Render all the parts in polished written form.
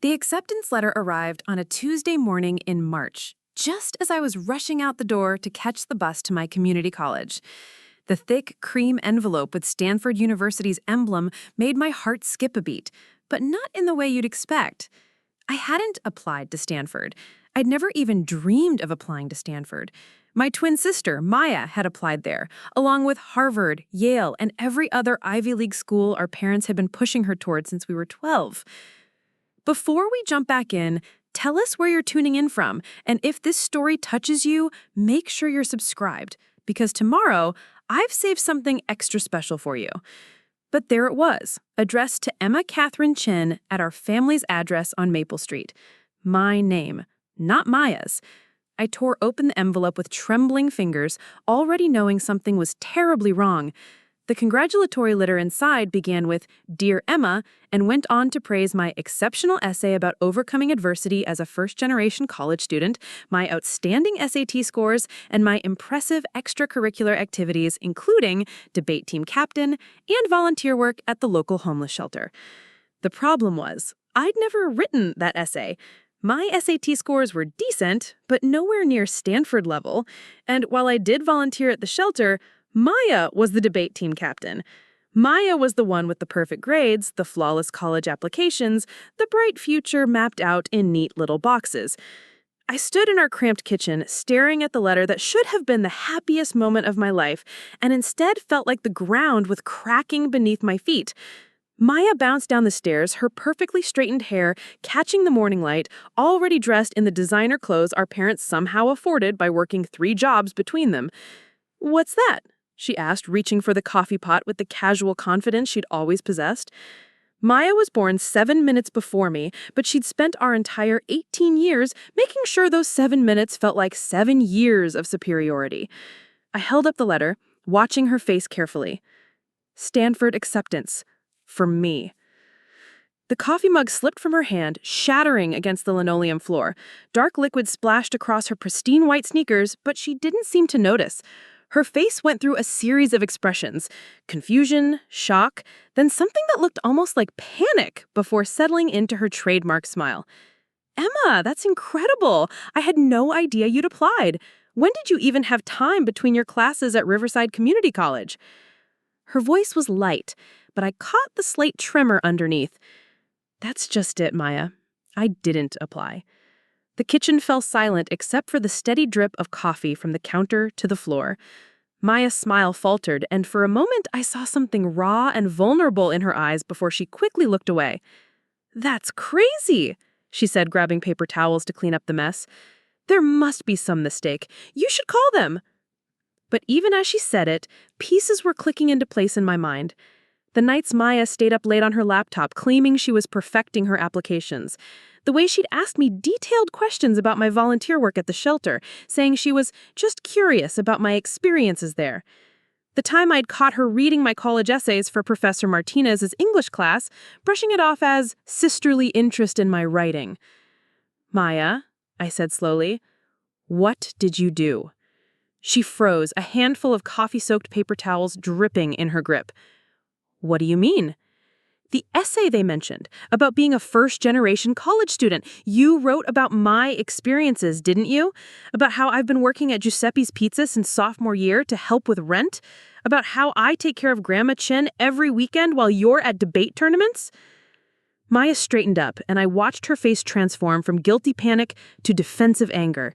The acceptance letter arrived on a Tuesday morning in March, just as I was rushing out the door to catch the bus to my community college. The thick, cream envelope with Stanford University's emblem made my heart skip a beat, but not in the way you'd expect. I hadn't applied to Stanford. I'd never even dreamed of applying to Stanford. My twin sister, Maya, had applied there, along with Harvard, Yale, and every other Ivy League school our parents had been pushing her toward since we were 12. Before we jump back in, tell us where you're tuning in from, and if this story touches you, make sure you're subscribed, because tomorrow, I've saved something extra special for you. But there it was, addressed to Emma Catherine Chen at our family's address on Maple Street. My name, not Maya's. I tore open the envelope with trembling fingers, already knowing something was terribly wrong. The congratulatory letter inside began with, "Dear Emma," and went on to praise my exceptional essay about overcoming adversity as a first-generation college student, my outstanding SAT scores, and my impressive extracurricular activities, including debate team captain and volunteer work at the local homeless shelter. The problem was, I'd never written that essay. My SAT scores were decent, but nowhere near Stanford level, and while I did volunteer at the shelter, Maya was the debate team captain. Maya was the one with the perfect grades, the flawless college applications, the bright future mapped out in neat little boxes. I stood in our cramped kitchen, staring at the letter that should have been the happiest moment of my life, and instead felt like the ground was cracking beneath my feet. Maya bounced down the stairs, her perfectly straightened hair catching the morning light, already dressed in the designer clothes our parents somehow afforded by working 3 jobs between them. "What's that?" she asked, reaching for the coffee pot with the casual confidence she'd always possessed. Maya was born 7 minutes before me, but she'd spent our entire 18 years making sure those 7 minutes felt like 7 years of superiority. I held up the letter, watching her face carefully. Stanford acceptance. For me. The coffee mug slipped from her hand, shattering against the linoleum floor. Dark liquid splashed across her pristine white sneakers, but she didn't seem to notice. Her face went through a series of expressions: confusion, shock, then something that looked almost like panic before settling into her trademark smile. "Emma, that's incredible! I had no idea you'd applied. When did you even have time between your classes at Riverside Community College?" Her voice was light, but I caught the slight tremor underneath. "That's just it, Maya. I didn't apply." The kitchen fell silent except for the steady drip of coffee from the counter to the floor. Maya's smile faltered, and for a moment I saw something raw and vulnerable in her eyes before she quickly looked away. "That's crazy," she said, grabbing paper towels to clean up the mess. "There must be some mistake. You should call them." But even as she said it, pieces were clicking into place in my mind. The nights Maya stayed up late on her laptop, claiming she was perfecting her applications. The way she'd asked me detailed questions about my volunteer work at the shelter, saying she was just curious about my experiences there. The time I'd caught her reading my college essays for Professor Martinez's English class, brushing it off as sisterly interest in my writing. "Maya," I said slowly, "what did you do?" She froze, a handful of coffee-soaked paper towels dripping in her grip. "What do you mean?" "The essay they mentioned, about being a first-generation college student. You wrote about my experiences, didn't you? About how I've been working at Giuseppe's Pizza since sophomore year to help with rent? About how I take care of Grandma Chen every weekend while you're at debate tournaments?" Maya straightened up, and I watched her face transform from guilty panic to defensive anger.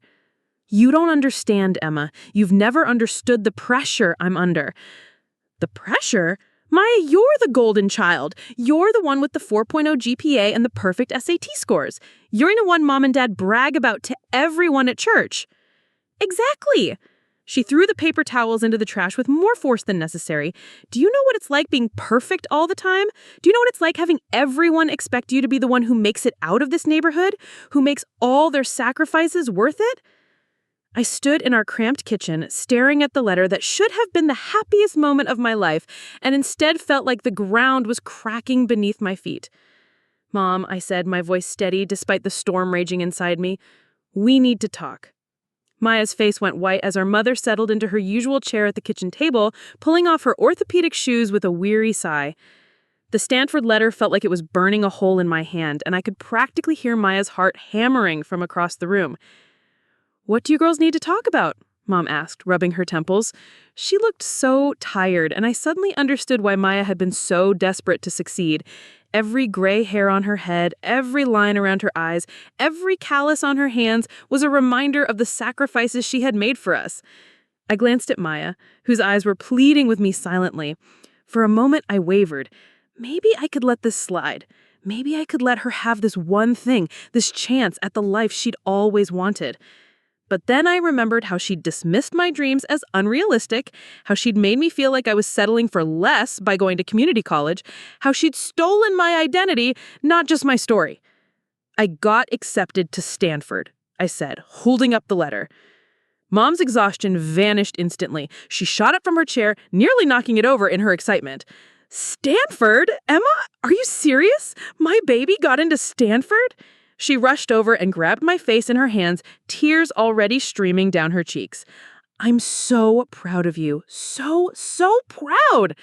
"You don't understand, Emma. You've never understood the pressure I'm under." "The pressure? Maya, you're the golden child. You're the one with the 4.0 GPA and the perfect SAT scores. You're the one Mom and Dad brag about to everyone at church." "Exactly." She threw the paper towels into the trash with more force than necessary. "Do you know what it's like being perfect all the time? Do you know what it's like having everyone expect you to be the one who makes it out of this neighborhood? Who makes all their sacrifices worth it?" I stood in our cramped kitchen, staring at the letter that should have been the happiest moment of my life, and instead felt like the ground was cracking beneath my feet. "Mom," I said, my voice steady despite the storm raging inside me, "we need to talk." Maya's face went white as our mother settled into her usual chair at the kitchen table, pulling off her orthopedic shoes with a weary sigh. The Stanford letter felt like it was burning a hole in my hand, and I could practically hear Maya's heart hammering from across the room. "What do you girls need to talk about?" Mom asked, rubbing her temples. She looked so tired, and I suddenly understood why Maya had been so desperate to succeed. Every gray hair on her head, every line around her eyes, every callus on her hands was a reminder of the sacrifices she had made for us. I glanced at Maya, whose eyes were pleading with me silently. For a moment, I wavered. Maybe I could let this slide. Maybe I could let her have this one thing, this chance at the life she'd always wanted. But then I remembered how she'd dismissed my dreams as unrealistic, how she'd made me feel like I was settling for less by going to community college, how she'd stolen my identity, not just my story. "I got accepted to Stanford," I said, holding up the letter. Mom's exhaustion vanished instantly. She shot up from her chair, nearly knocking it over in her excitement. "Stanford? Emma, are you serious? My baby got into Stanford?" She rushed over and grabbed my face in her hands, tears already streaming down her cheeks. "I'm so proud of you. So proud."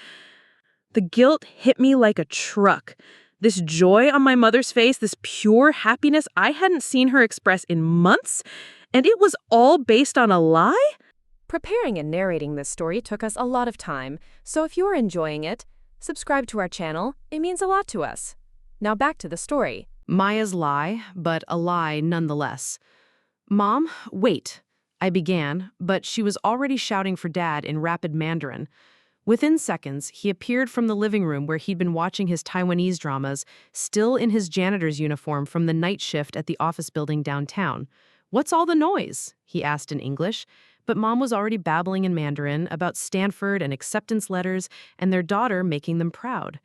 The guilt hit me like a truck. This joy on my mother's face, this pure happiness I hadn't seen her express in months, and it was all based on a lie? Preparing and narrating this story took us a lot of time, so if you're enjoying it, subscribe to our channel. It means a lot to us. Now back to the story. Maya's lie, but a lie nonetheless. "Mom, wait," I began, but she was already shouting for Dad in rapid Mandarin. Within seconds, he appeared from the living room where he'd been watching his Taiwanese dramas, still in his janitor's uniform from the night shift at the office building downtown. "What's all the noise?" he asked in English, but Mom was already babbling in Mandarin about Stanford and acceptance letters and their daughter making them proud.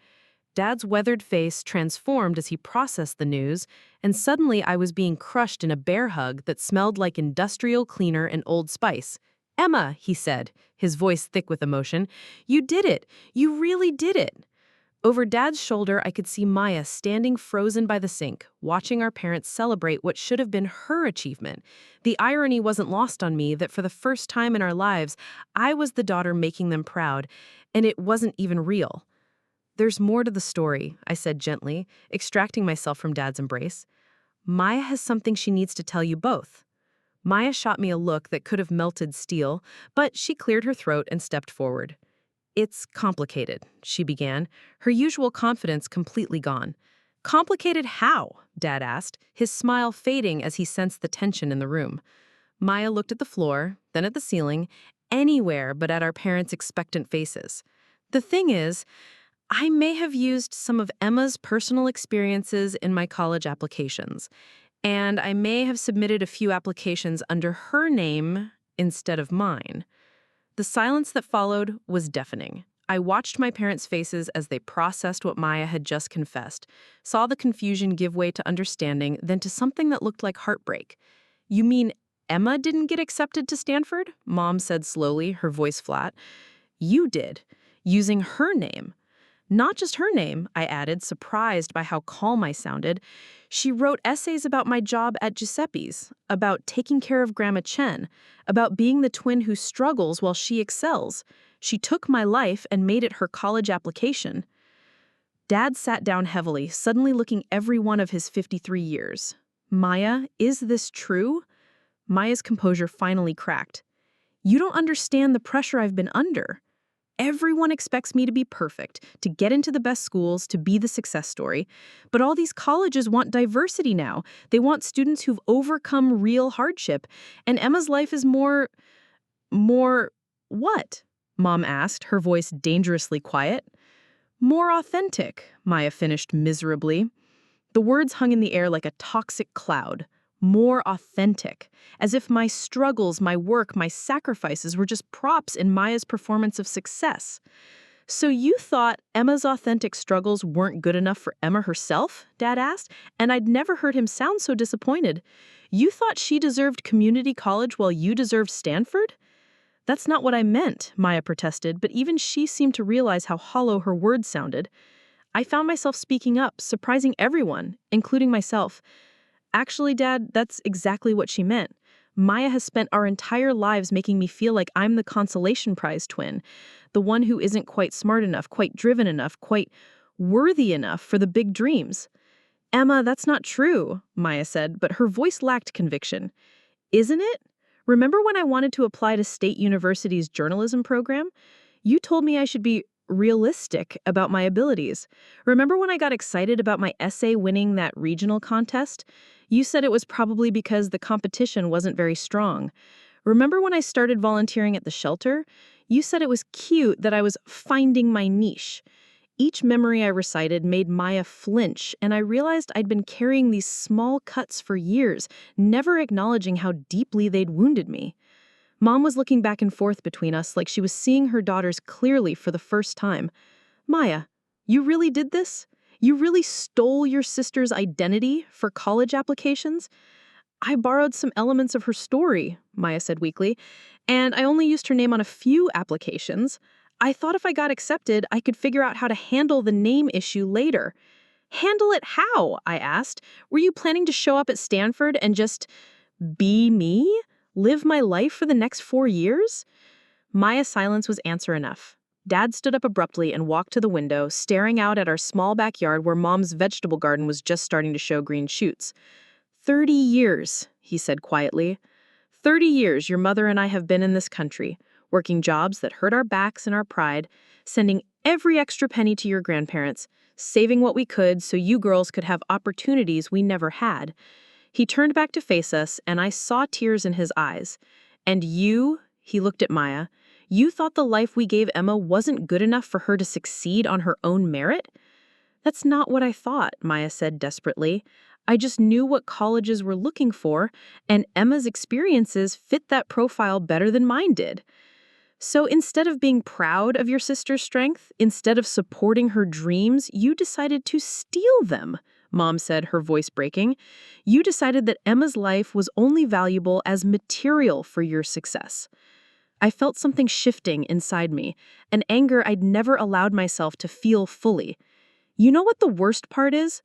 Dad's weathered face transformed as he processed the news, and suddenly I was being crushed in a bear hug that smelled like industrial cleaner and Old Spice. "Emma," he said, his voice thick with emotion, "you did it. You really did it." Over Dad's shoulder, I could see Maya standing frozen by the sink, watching our parents celebrate what should have been her achievement. The irony wasn't lost on me that for the first time in our lives, I was the daughter making them proud, and it wasn't even real. "There's more to the story," I said gently, extracting myself from Dad's embrace. "Maya has something she needs to tell you both." Maya shot me a look that could have melted steel, but she cleared her throat and stepped forward. "It's complicated," she began, her usual confidence completely gone. "Complicated how?" Dad asked, his smile fading as he sensed the tension in the room. Maya looked at the floor, then at the ceiling, anywhere but at our parents' expectant faces. "The thing is, I may have used some of Emma's personal experiences in my college applications, and I may have submitted a few applications under her name instead of mine." The silence that followed was deafening. I watched my parents' faces as they processed what Maya had just confessed, saw the confusion give way to understanding, then to something that looked like heartbreak. "You mean Emma didn't get accepted to Stanford?" Mom said slowly, her voice flat. "You did, using her name." "Not just her name," I added, surprised by how calm I sounded. "She wrote essays about my job at Giuseppe's, about taking care of Grandma Chen, about being the twin who struggles while she excels. She took my life and made it her college application." Dad sat down heavily, suddenly looking every one of his 53 years. "Maya, is this true?" Maya's composure finally cracked. "You don't understand the pressure I've been under. Everyone expects me to be perfect, to get into the best schools, to be the success story. But all these colleges want diversity now. They want students who've overcome real hardship. And Emma's life is more what?" Mom asked, her voice dangerously quiet. "More authentic," Maya finished miserably. The words hung in the air like a toxic cloud. More authentic, as if my struggles, my work, my sacrifices were just props in Maya's performance of success. "So you thought Emma's authentic struggles weren't good enough for Emma herself?" Dad asked, and I'd never heard him sound so disappointed. "You thought she deserved community college while you deserved Stanford?" "That's not what I meant," Maya protested, but even she seemed to realize how hollow her words sounded. I found myself speaking up, surprising everyone, including myself. "Actually, Dad, that's exactly what she meant. Maya has spent our entire lives making me feel like I'm the consolation prize twin, the one who isn't quite smart enough, quite driven enough, quite worthy enough for the big dreams. Emma, that's not true, Maya said, but her voice lacked conviction. Isn't it? Remember when I wanted to apply to State University's journalism program? You told me I should be realistic about my abilities. Remember when I got excited about my essay winning that regional contest? You said it was probably because the competition wasn't very strong. Remember when I started volunteering at the shelter? You said it was cute that I was finding my niche. Each memory I recited made Maya flinch, and I realized I'd been carrying these small cuts for years, never acknowledging how deeply they'd wounded me. Mom was looking back and forth between us like she was seeing her daughters clearly for the first time. Maya, you really did this? You really stole your sister's identity for college applications? I borrowed some elements of her story, Maya said weakly, and I only used her name on a few applications. I thought if I got accepted, I could figure out how to handle the name issue later. Handle it how? I asked. Were you planning to show up at Stanford and just be me? Live my life for the next 4 years? Maya's silence was answer enough. Dad stood up abruptly and walked to the window, staring out at our small backyard where Mom's vegetable garden was just starting to show green shoots. 30 years, he said quietly. 30 years your mother and I have been in this country, working jobs that hurt our backs and our pride, sending every extra penny to your grandparents, saving what we could so you girls could have opportunities we never had. He turned back to face us, and I saw tears in his eyes. And you, he looked at Maya, you thought the life we gave Emma wasn't good enough for her to succeed on her own merit? That's not what I thought, Maya said desperately. I just knew what colleges were looking for, and Emma's experiences fit that profile better than mine did. So instead of being proud of your sister's strength, instead of supporting her dreams, you decided to steal them, Mom said, her voice breaking. You decided that Emma's life was only valuable as material for your success. I felt something shifting inside me, an anger I'd never allowed myself to feel fully. You know what the worst part is?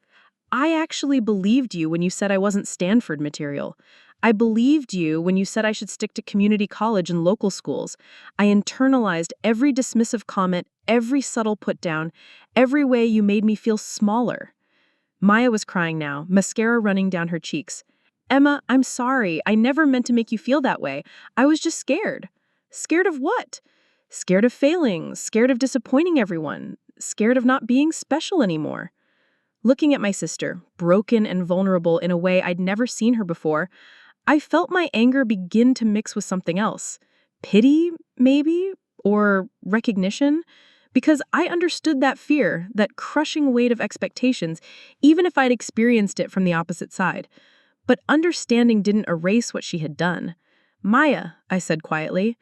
I actually believed you when you said I wasn't Stanford material. I believed you when you said I should stick to community college and local schools. I internalized every dismissive comment, every subtle put-down, every way you made me feel smaller. Maya was crying now, mascara running down her cheeks. Emma, I'm sorry. I never meant to make you feel that way. I was just scared. Scared of what? Scared of failing, scared of disappointing everyone, scared of not being special anymore. Looking at my sister, broken and vulnerable in a way I'd never seen her before, I felt my anger begin to mix with something else. Pity, maybe? Or recognition? Because I understood that fear, that crushing weight of expectations, even if I'd experienced it from the opposite side. But understanding didn't erase what she had done. Maya, I said quietly,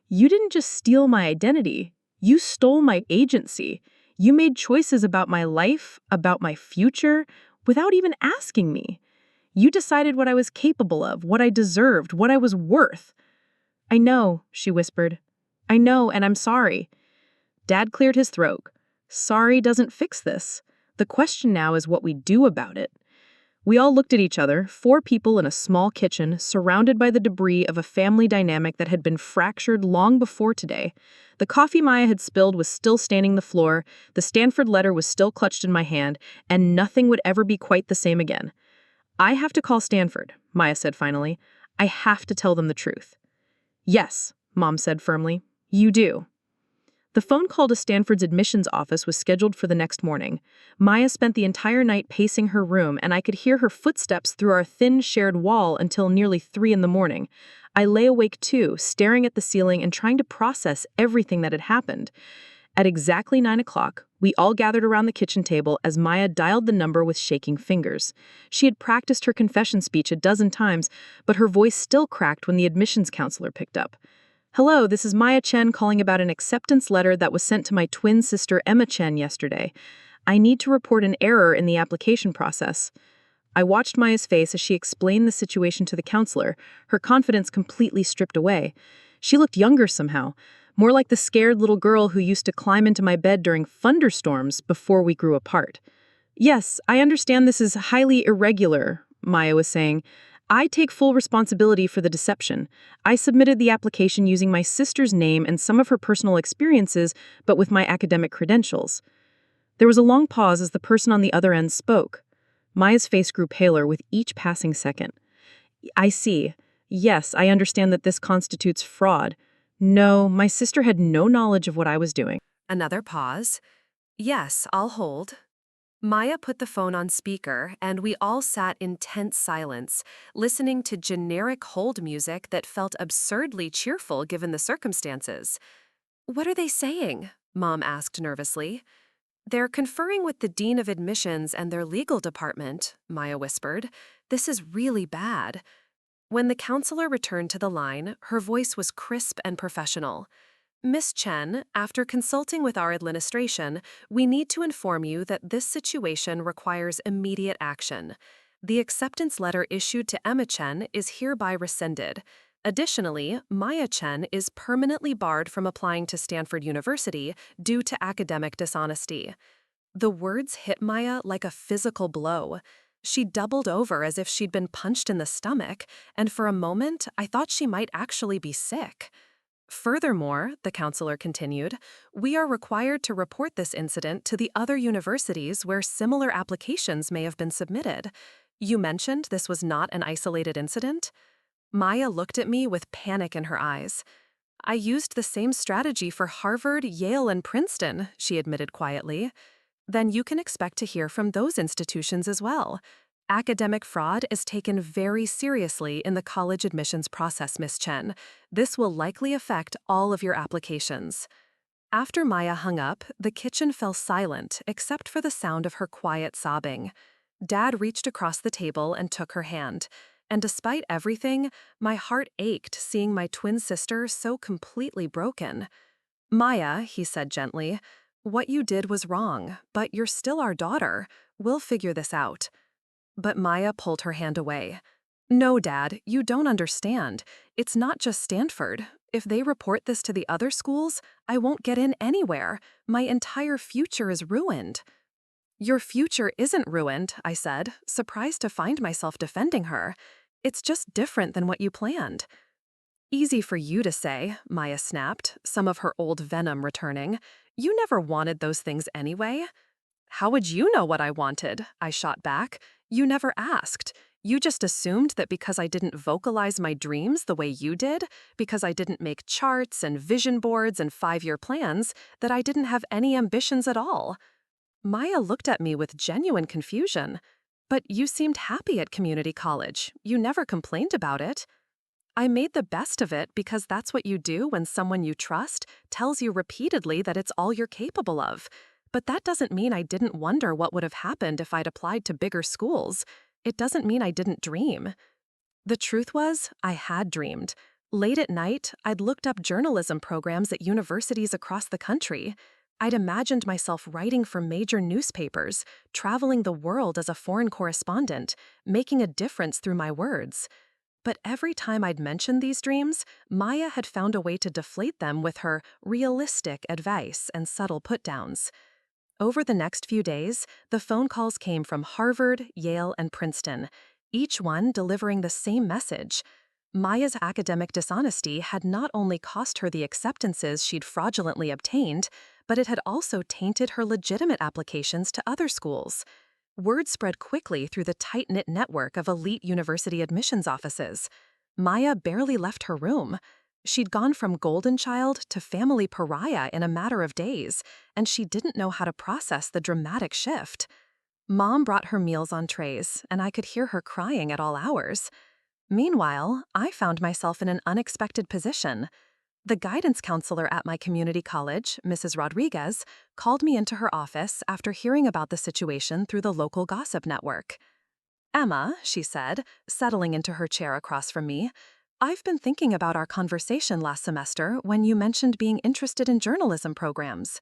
you didn't just steal my identity. You stole my agency. You made choices about my life, about my future, without even asking me. You decided what I was capable of, what I deserved, what I was worth. I know, she whispered. I know, and I'm sorry. Dad cleared his throat. Sorry doesn't fix this. The question now is what we do about it. We all looked at each other, 4 people in a small kitchen, surrounded by the debris of a family dynamic that had been fractured long before today. The coffee Maya had spilled was still staining the floor, the Stanford letter was still clutched in my hand, and nothing would ever be quite the same again. I have to call Stanford, Maya said finally. I have to tell them the truth. Yes, Mom said firmly. You do. The phone call to Stanford's admissions office was scheduled for the next morning. Maya spent the entire night pacing her room, and I could hear her footsteps through our thin shared wall until nearly 3 in the morning. I lay awake too, staring at the ceiling and trying to process everything that had happened. At exactly 9 o'clock, we all gathered around the kitchen table as Maya dialed the number with shaking fingers. She had practiced her confession speech a dozen times, but her voice still cracked when the admissions counselor picked up. Hello, this is Maya Chen calling about an acceptance letter that was sent to my twin sister Emma Chen yesterday. I need to report an error in the application process. I watched Maya's face as she explained the situation to the counselor, her confidence completely stripped away. She looked younger somehow, more like the scared little girl who used to climb into my bed during thunderstorms before we grew apart. Yes, I understand this is highly irregular, Maya was saying. I take full responsibility for the deception. I submitted the application using my sister's name and some of her personal experiences, but with my academic credentials. There was a long pause as the person on the other end spoke. Maya's face grew paler with each passing second. I see. Yes, I understand that this constitutes fraud. No, my sister had no knowledge of what I was doing. Another pause. Yes, I'll hold. Maya put the phone on speaker, and we all sat in tense silence, listening to generic hold music that felt absurdly cheerful given the circumstances. What are they saying? Mom asked nervously. They're conferring with the dean of admissions and their legal department, Maya whispered. This is really bad. When the counselor returned to the line, her voice was crisp and professional. Miss Chen, after consulting with our administration, we need to inform you that this situation requires immediate action. The acceptance letter issued to Emma Chen is hereby rescinded. Additionally, Maya Chen is permanently barred from applying to Stanford University due to academic dishonesty. The words hit Maya like a physical blow. She doubled over as if she'd been punched in the stomach, and for a moment, I thought she might actually be sick. Furthermore, the counselor continued, we are required to report this incident to the other universities where similar applications may have been submitted. You mentioned this was not an isolated incident? Maya looked at me with panic in her eyes. I used the same strategy for Harvard, Yale, and Princeton, she admitted quietly. Then you can expect to hear from those institutions as well. Academic fraud is taken very seriously in the college admissions process, Miss Chen. This will likely affect all of your applications. After Maya hung up, the kitchen fell silent except for the sound of her quiet sobbing. Dad reached across the table and took her hand. And despite everything, my heart ached seeing my twin sister so completely broken. Maya, he said gently, what you did was wrong, but you're still our daughter. We'll figure this out. But Maya pulled her hand away. No, Dad, you don't understand. It's not just Stanford. If they report this to the other schools, I won't get in anywhere. My entire future is ruined. Your future isn't ruined, I said, surprised to find myself defending her. It's just different than what you planned. Easy for you to say, Maya snapped, some of her old venom returning. You never wanted those things anyway. How would you know what I wanted? I shot back. You never asked. You just assumed that because I didn't vocalize my dreams the way you did, because I didn't make charts and vision boards and 5-year plans, that I didn't have any ambitions at all. Maya looked at me with genuine confusion. But you seemed happy at community college. You never complained about it. I made the best of it because that's what you do when someone you trust tells you repeatedly that it's all you're capable of. But that doesn't mean I didn't wonder what would have happened if I'd applied to bigger schools. It doesn't mean I didn't dream. The truth was, I had dreamed. Late at night, I'd looked up journalism programs at universities across the country. I'd imagined myself writing for major newspapers, traveling the world as a foreign correspondent, making a difference through my words. But every time I'd mentioned these dreams, Maya had found a way to deflate them with her realistic advice and subtle put-downs. Over the next few days, the phone calls came from Harvard, Yale, and Princeton, each one delivering the same message. Maya's academic dishonesty had not only cost her the acceptances she'd fraudulently obtained, but it had also tainted her legitimate applications to other schools. Word spread quickly through the tight-knit network of elite university admissions offices. Maya barely left her room. She'd gone from golden child to family pariah in a matter of days, and she didn't know how to process the dramatic shift. Mom brought her meals on trays, and I could hear her crying at all hours. Meanwhile, I found myself in an unexpected position. The guidance counselor at my community college, Mrs. Rodriguez, called me into her office after hearing about the situation through the local gossip network. Emma, she said, settling into her chair across from me, I've been thinking about our conversation last semester when you mentioned being interested in journalism programs.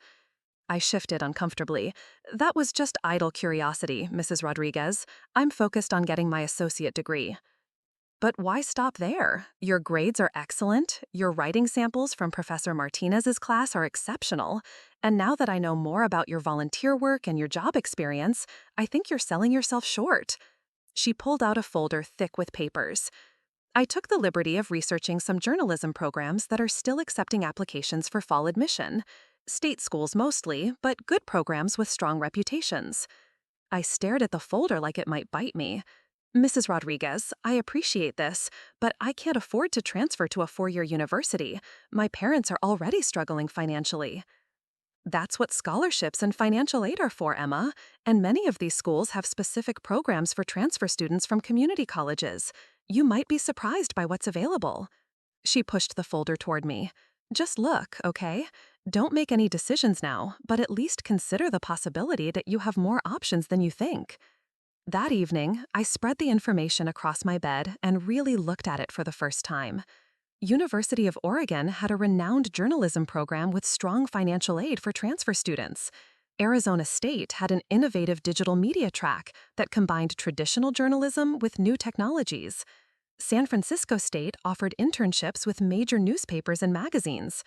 I shifted uncomfortably. That was just idle curiosity, Mrs. Rodriguez. I'm focused on getting my associate degree. But why stop there? Your grades are excellent, your writing samples from Professor Martinez's class are exceptional, and now that I know more about your volunteer work and your job experience, I think you're selling yourself short. She pulled out a folder thick with papers. I took the liberty of researching some journalism programs that are still accepting applications for fall admission. State schools mostly, but good programs with strong reputations. I stared at the folder like it might bite me. Mrs. Rodriguez, I appreciate this, but I can't afford to transfer to a four-year university. My parents are already struggling financially. That's what scholarships and financial aid are for, Emma, and many of these schools have specific programs for transfer students from community colleges. You might be surprised by what's available. She pushed the folder toward me. Just look, okay? Don't make any decisions now, but at least consider the possibility that you have more options than you think. That evening, I spread the information across my bed and really looked at it for the first time. University of Oregon had a renowned journalism program with strong financial aid for transfer students. Arizona State had an innovative digital media track that combined traditional journalism with new technologies. San Francisco State offered internships with major newspapers and magazines.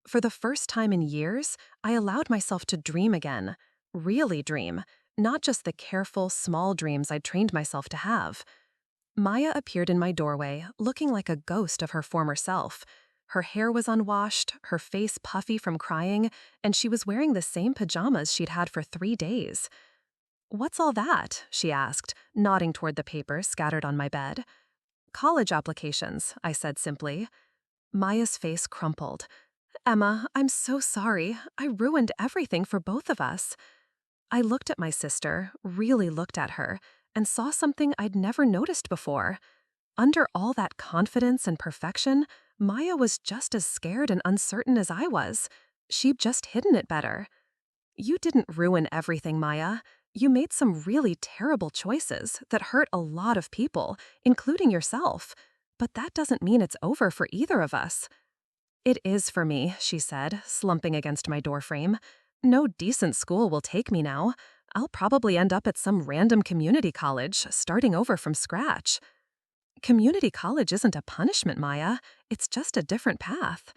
For the first time in years, I allowed myself to dream again. Really dream, not just the careful, small dreams I'd trained myself to have. Maya appeared in my doorway, looking like a ghost of her former self. Her hair was unwashed, her face puffy from crying, and she was wearing the same pajamas she'd had for 3 days. "What's all that?" she asked, nodding toward the papers scattered on my bed. "College applications," I said simply. Maya's face crumpled. "Emma, I'm so sorry. I ruined everything for both of us." I looked at my sister, really looked at her, and saw something I'd never noticed before. Under all that confidence and perfection, Maya was just as scared and uncertain as I was. She'd just hidden it better. "You didn't ruin everything, Maya. You made some really terrible choices that hurt a lot of people, including yourself. But that doesn't mean it's over for either of us." "It is for me," she said, slumping against my doorframe. "No decent school will take me now. I'll probably end up at some random community college, starting over from scratch." "Community college isn't a punishment, Maya. It's just a different path."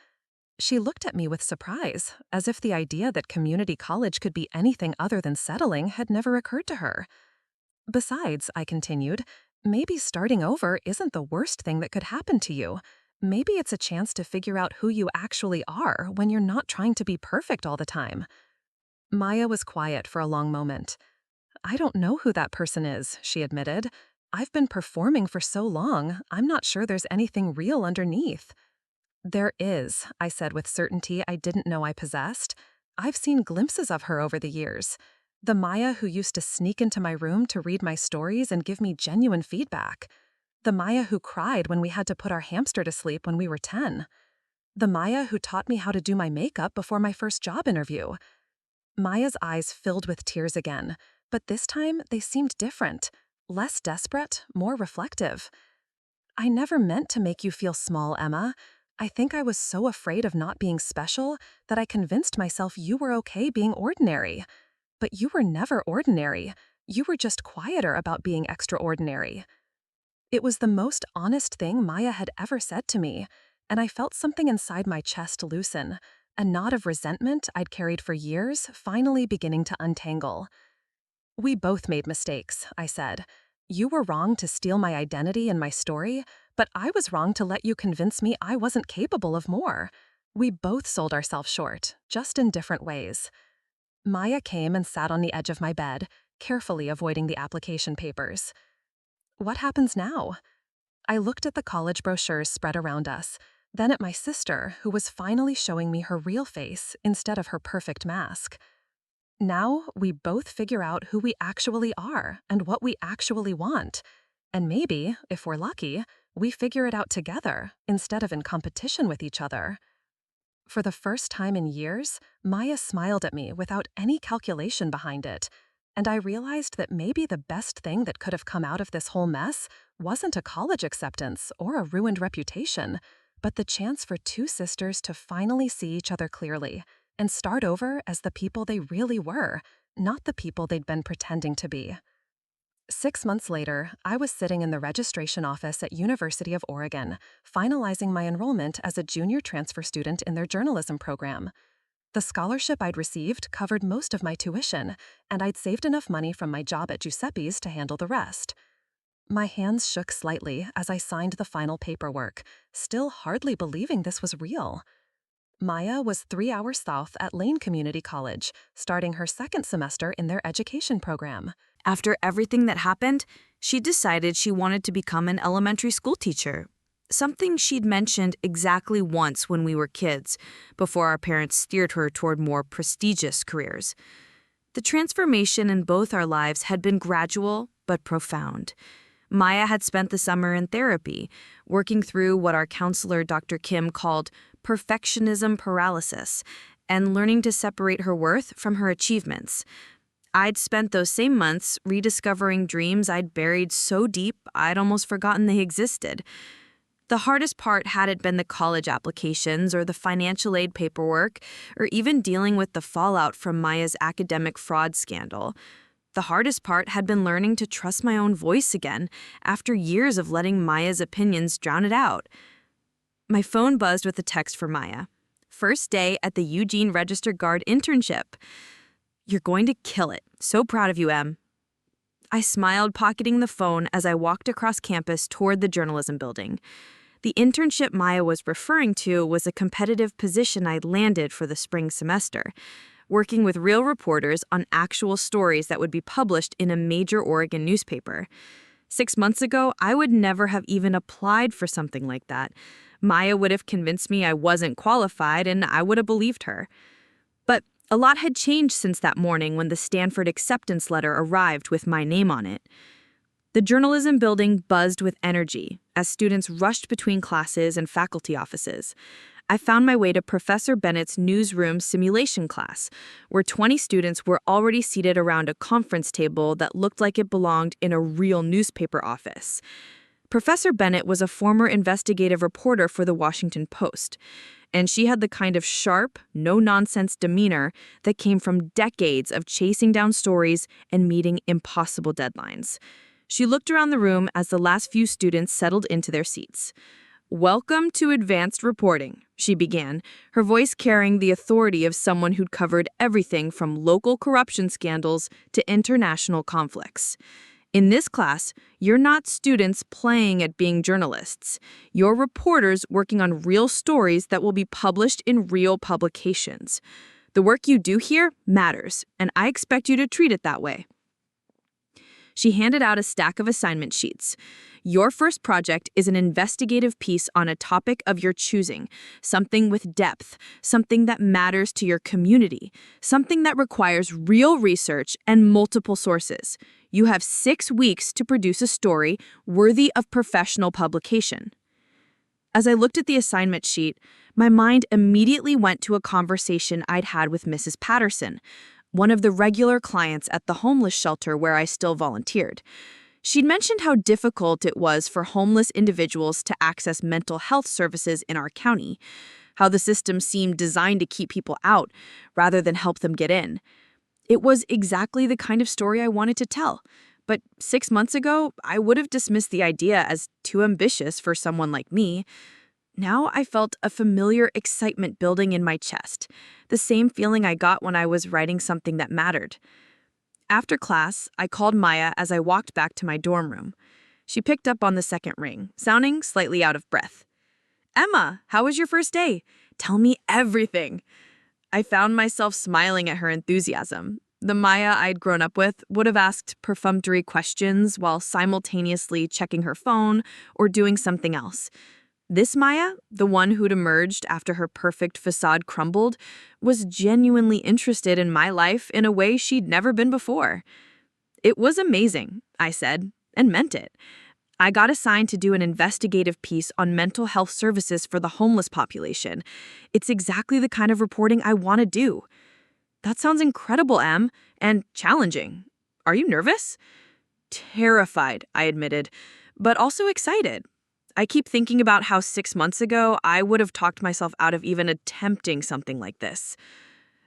She looked at me with surprise, as if the idea that community college could be anything other than settling had never occurred to her. "Besides," I continued, "maybe starting over isn't the worst thing that could happen to you. Maybe it's a chance to figure out who you actually are when you're not trying to be perfect all the time." Maya was quiet for a long moment. "I don't know who that person is," she admitted. "I've been performing for so long, I'm not sure there's anything real underneath." "There is," I said with certainty I didn't know I possessed. "I've seen glimpses of her over the years. The Maya who used to sneak into my room to read my stories and give me genuine feedback. The Maya who cried when we had to put our hamster to sleep when we were 10. The Maya who taught me how to do my makeup before my first job interview." Maya's eyes filled with tears again, but this time they seemed different, less desperate, more reflective. "I never meant to make you feel small, Emma. I think I was so afraid of not being special that I convinced myself you were okay being ordinary. But you were never ordinary. You were just quieter about being extraordinary." It was the most honest thing Maya had ever said to me, and I felt something inside my chest loosen, a knot of resentment I'd carried for years finally beginning to untangle. "We both made mistakes," I said. "You were wrong to steal my identity and my story, but I was wrong to let you convince me I wasn't capable of more. We both sold ourselves short, just in different ways." Maya came and sat on the edge of my bed, carefully avoiding the application papers. "What happens now?" I looked at the college brochures spread around us, then at my sister, who was finally showing me her real face instead of her perfect mask. "Now we both figure out who we actually are and what we actually want. And maybe, if we're lucky, we figure it out together instead of in competition with each other." For the first time in years, Maya smiled at me without any calculation behind it, and I realized that maybe the best thing that could have come out of this whole mess wasn't a college acceptance or a ruined reputation, but the chance for two sisters to finally see each other clearly and start over as the people they really were, not the people they'd been pretending to be. 6 months later, I was sitting in the registration office at University of Oregon, finalizing my enrollment as a junior transfer student in their journalism program. The scholarship I'd received covered most of my tuition, and I'd saved enough money from my job at Giuseppe's to handle the rest. My hands shook slightly as I signed the final paperwork, still hardly believing this was real. Maya was 3 hours south at Lane Community College, starting her second semester in their education program. After everything that happened, she decided she wanted to become an elementary school teacher. Something she'd mentioned exactly once when we were kids, before our parents steered her toward more prestigious careers. The transformation in both our lives had been gradual but profound. Maya had spent the summer in therapy, working through what our counselor, Dr. Kim, called perfectionism paralysis, and learning to separate her worth from her achievements. I'd spent those same months rediscovering dreams I'd buried so deep I'd almost forgotten they existed. The hardest part hadn't been the college applications or the financial aid paperwork, or even dealing with the fallout from Maya's academic fraud scandal. The hardest part had been learning to trust my own voice again after years of letting Maya's opinions drown it out. My phone buzzed with a text for Maya. First day at the Eugene Register Guard internship. You're going to kill it. So proud of you, Em. I smiled, pocketing the phone as I walked across campus toward the journalism building. The internship Maya was referring to was a competitive position I'd landed for the spring semester, working with real reporters on actual stories that would be published in a major Oregon newspaper. 6 months ago, I would never have even applied for something like that. Maya would have convinced me I wasn't qualified, and I would have believed her. But a lot had changed since that morning when the Stanford acceptance letter arrived with my name on it. The journalism building buzzed with energy as students rushed between classes and faculty offices. I found my way to Professor Bennett's newsroom simulation class, where 20 students were already seated around a conference table that looked like it belonged in a real newspaper office. Professor Bennett was a former investigative reporter for the Washington Post, and she had the kind of sharp, no-nonsense demeanor that came from decades of chasing down stories and meeting impossible deadlines. She looked around the room as the last few students settled into their seats. "Welcome to advanced reporting," she began, her voice carrying the authority of someone who'd covered everything from local corruption scandals to international conflicts. In this class, you're not students playing at being journalists. You're reporters working on real stories that will be published in real publications. The work you do here matters, and I expect you to treat it that way. She handed out a stack of assignment sheets. Your first project is an investigative piece on a topic of your choosing, something with depth, something that matters to your community, something that requires real research and multiple sources. You have 6 weeks to produce a story worthy of professional publication. As I looked at the assignment sheet, my mind immediately went to a conversation I'd had with Mrs. Patterson, one of the regular clients at the homeless shelter where I still volunteered. She'd mentioned how difficult it was for homeless individuals to access mental health services in our county, how the system seemed designed to keep people out rather than help them get in. It was exactly the kind of story I wanted to tell, but 6 months ago, I would have dismissed the idea as too ambitious for someone like me. Now I felt a familiar excitement building in my chest, the same feeling I got when I was writing something that mattered. After class, I called Maya as I walked back to my dorm room. She picked up on the second ring, sounding slightly out of breath. "Emma, how was your first day? Tell me everything." I found myself smiling at her enthusiasm. The Maya I'd grown up with would have asked perfunctory questions while simultaneously checking her phone or doing something else. This Maya, the one who'd emerged after her perfect facade crumbled, was genuinely interested in my life in a way she'd never been before. "It was amazing," I said, and meant it. I got assigned to do an investigative piece on mental health services for the homeless population. It's exactly the kind of reporting I want to do. "That sounds incredible, Em, and challenging. Are you nervous?" "Terrified," I admitted, but also excited. I keep thinking about how 6 months ago I would have talked myself out of even attempting something like this.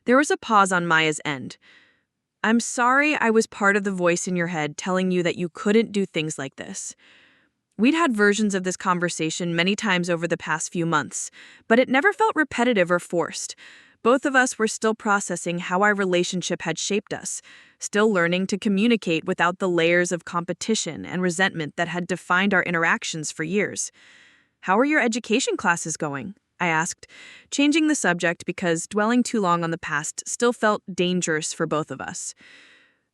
There was a pause on Maya's end. "I'm sorry I was part of the voice in your head telling you that you couldn't do things like this." We'd had versions of this conversation many times over the past few months, but it never felt repetitive or forced. Both of us were still processing how our relationship had shaped us, still learning to communicate without the layers of competition and resentment that had defined our interactions for years. "How are your education classes going?" I asked, changing the subject because dwelling too long on the past still felt dangerous for both of us.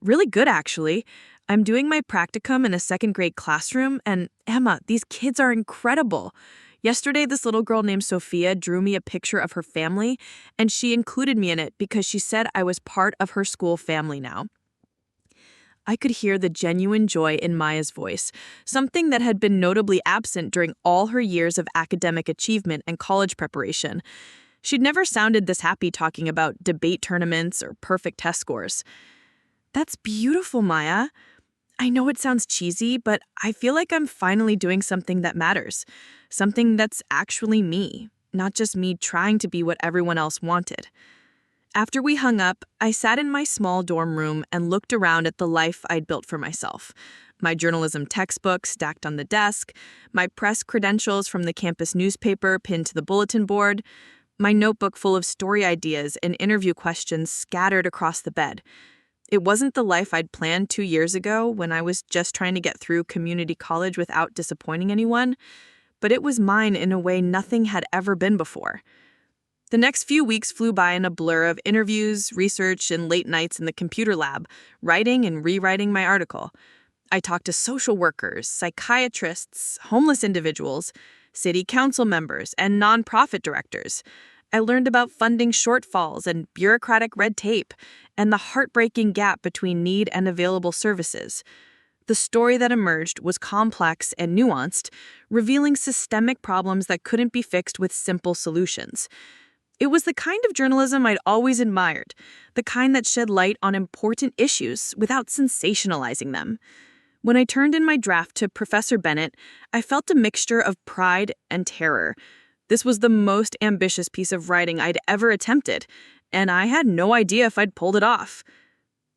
Really good, actually. I'm doing my practicum in a second-grade classroom, and Emma, these kids are incredible. Yesterday, this little girl named Sophia drew me a picture of her family, and she included me in it because she said I was part of her school family now. I could hear the genuine joy in Maya's voice, something that had been notably absent during all her years of academic achievement and college preparation. She'd never sounded this happy talking about debate tournaments or perfect test scores. That's beautiful, Maya. I know it sounds cheesy, but I feel like I'm finally doing something that matters. Something that's actually me, not just me trying to be what everyone else wanted. After we hung up, I sat in my small dorm room and looked around at the life I'd built for myself. My journalism textbook stacked on the desk, my press credentials from the campus newspaper pinned to the bulletin board, my notebook full of story ideas and interview questions scattered across the bed. It wasn't the life I'd planned 2 years ago when I was just trying to get through community college without disappointing anyone, but it was mine in a way nothing had ever been before. The next few weeks flew by in a blur of interviews, research, and late nights in the computer lab, writing and rewriting my article. I talked to social workers, psychiatrists, homeless individuals, city council members, and nonprofit directors. I learned about funding shortfalls and bureaucratic red tape, and the heartbreaking gap between need and available services. The story that emerged was complex and nuanced, revealing systemic problems that couldn't be fixed with simple solutions. It was the kind of journalism I'd always admired, the kind that shed light on important issues without sensationalizing them. When I turned in my draft to Professor Bennett, I felt a mixture of pride and terror. This was the most ambitious piece of writing I'd ever attempted, and I had no idea if I'd pulled it off.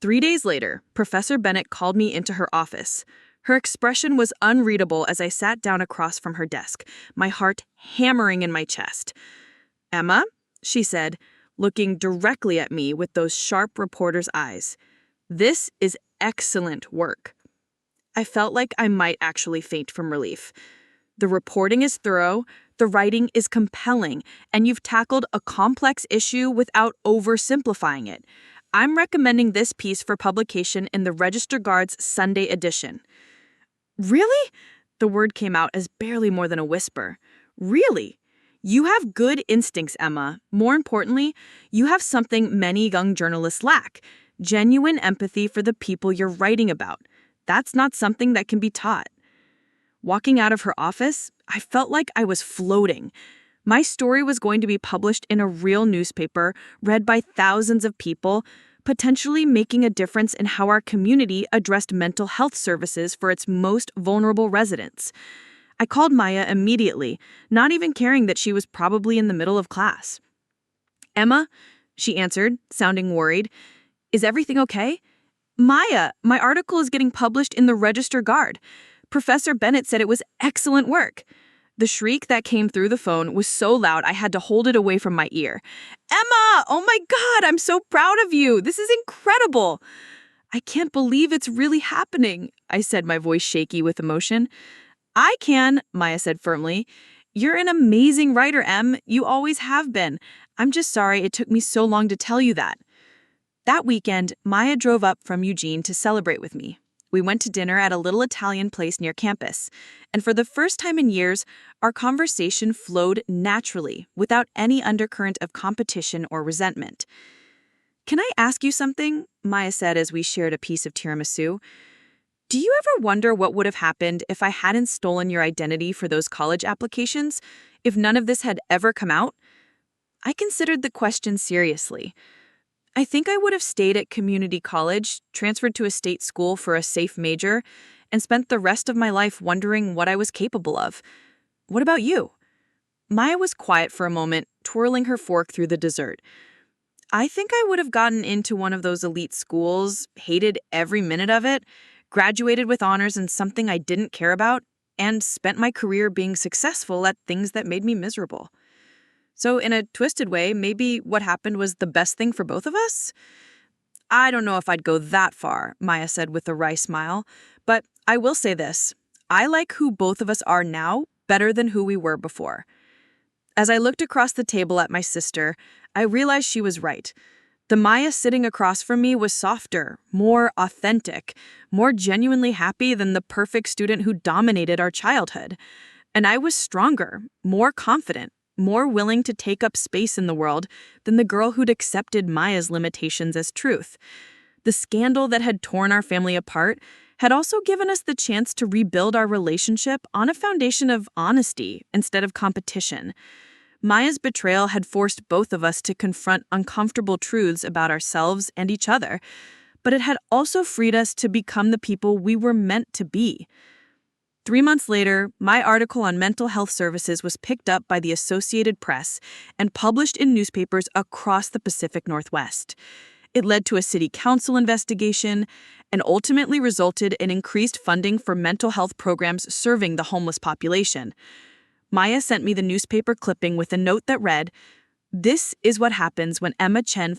3 days later, Professor Bennett called me into her office. Her expression was unreadable as I sat down across from her desk, my heart hammering in my chest. "Emma," she said, looking directly at me with those sharp reporter's eyes, "this is excellent work." I felt like I might actually faint from relief. The reporting is thorough, the writing is compelling, and you've tackled a complex issue without oversimplifying it. I'm recommending this piece for publication in the Register Guard's Sunday edition. "Really?" The word came out as barely more than a whisper. "Really? You have good instincts, Emma. More importantly, you have something many young journalists lack: genuine empathy for the people you're writing about. That's not something that can be taught." Walking out of her office, I felt like I was floating. My story was going to be published in a real newspaper, read by thousands of people, potentially making a difference in how our community addressed mental health services for its most vulnerable residents. I called Maya immediately, not even caring that she was probably in the middle of class. "Emma," she answered, sounding worried, "is everything okay?" "Maya, my article is getting published in the Register Guard. Professor Bennett said it was excellent work." The shriek that came through the phone was so loud I had to hold it away from my ear. "Emma, oh my God, I'm so proud of you. This is incredible." "I can't believe it's really happening," I said, my voice shaky with emotion. "I can," Maya said firmly. "You're an amazing writer, Em. You always have been. I'm just sorry it took me so long to tell you that." That weekend, Maya drove up from Eugene to celebrate with me. We went to dinner at a little Italian place near campus, and for the first time in years, our conversation flowed naturally, without any undercurrent of competition or resentment. "Can I ask you something?" Maya said as we shared a piece of tiramisu. "Do you ever wonder what would have happened if I hadn't stolen your identity for those college applications, if none of this had ever come out?" I considered the question seriously. I think I would have stayed at community college, transferred to a state school for a safe major, and spent the rest of my life wondering what I was capable of. What about you? Maya was quiet for a moment, twirling her fork through the dessert. I think I would have gotten into one of those elite schools, hated every minute of it, graduated with honors in something I didn't care about, and spent my career being successful at things that made me miserable. So in a twisted way, maybe what happened was the best thing for both of us? "I don't know if I'd go that far," Maya said with a wry smile, "but I will say this. I like who both of us are now better than who we were before." As I looked across the table at my sister, I realized she was right. The Maya sitting across from me was softer, more authentic, more genuinely happy than the perfect student who dominated our childhood. And I was stronger, more confident, more willing to take up space in the world than the girl who'd accepted Maya's limitations as truth. The scandal that had torn our family apart had also given us the chance to rebuild our relationship on a foundation of honesty instead of competition. Maya's betrayal had forced both of us to confront uncomfortable truths about ourselves and each other, but it had also freed us to become the people we were meant to be. 3 months later, my article on mental health services was picked up by the Associated Press and published in newspapers across the Pacific Northwest. It led to a city council investigation and ultimately resulted in increased funding for mental health programs serving the homeless population. Maya sent me the newspaper clipping with a note that read, "This is what happens when Emma Chen